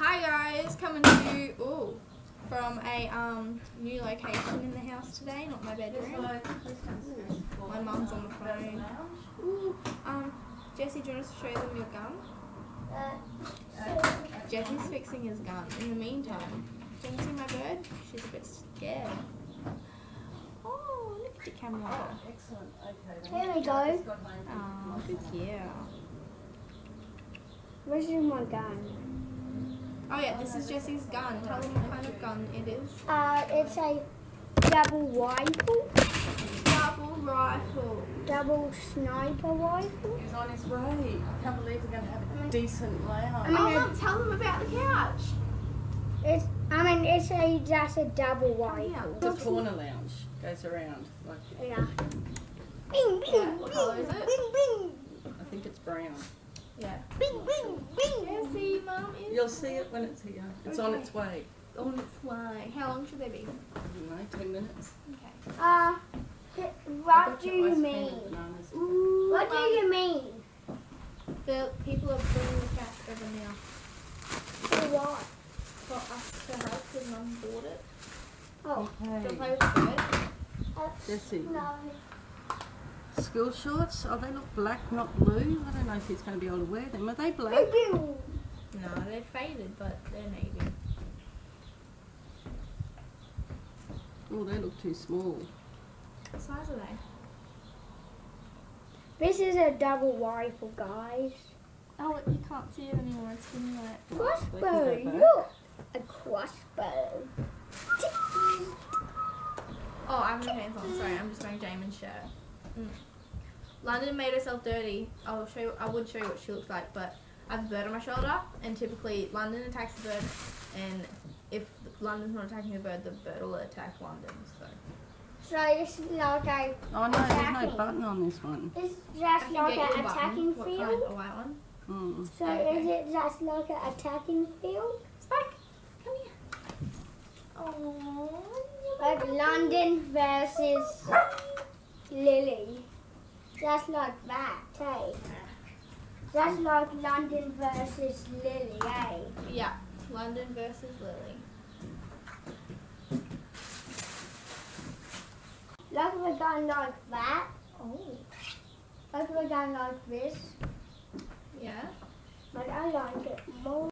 Hi guys, coming to you from a new location in the house today, not my bedroom. My mum's on the phone. Jesse, do you want us to show them your gun? Jesse's fixing his gun. In the meantime, do you want to see my bird? She's a bit scared. Oh, look at your camera. Excellent. Okay. Here we go. Oh, yeah. This is my gun. Oh yeah, this is Jesse's gun. Tell them what kind of gun it is. It's a double rifle. Double rifle. Double sniper rifle. He's on his way. I can't believe we're going to have a decent lounge. Oh, Mum, tell them about the couch. It's just a double rifle. It's a corner lounge. Goes around. Like, Yeah. Bing, bing, Yeah, what colour is it? bing, bing, I think it's brown. Yeah. bing, bing, bing. Jesse, Mum is. You'll see it when it's here. It's on its way. On its way. How long should they be? I don't know, 10 minutes. Okay. What do you mean? Ooh, What do you mean? The people are bringing the couch over now For what? for us to help because Mum bought it. Oh, Do you Okay. play with the bird? Jesse. no. School shorts? Oh, they look black, not blue. I don't know if he's going to be able to wear them. Are they black? Bing, bing. No, they're faded, but they're navy. Oh, they look too small. What size are they? This is a double rifle, guys. Oh, you can't see it anymore. It's been like. Crossbow, They can go back. look. A crossbow. Oh, I have my pants on. Sorry, I'm just wearing Jamin's shirt. London made herself dirty. I would show you what she looks like, but I have a bird on my shoulder, and typically London attacks the bird, and if London's not attacking the bird will attack London. So It's like a Oh, no, there's no attacking. button on this one. It's I just can like get you an a button. attacking What kind? field. A white one. So Okay. is it just like an attacking field? Spike, come here. Oh. Like London versus Lily. Just like that, hey. Just like London versus Lily, eh? Yeah, London versus Lily. Like we're going like that. Oh. Like we're going like this. Yeah. But I like it more.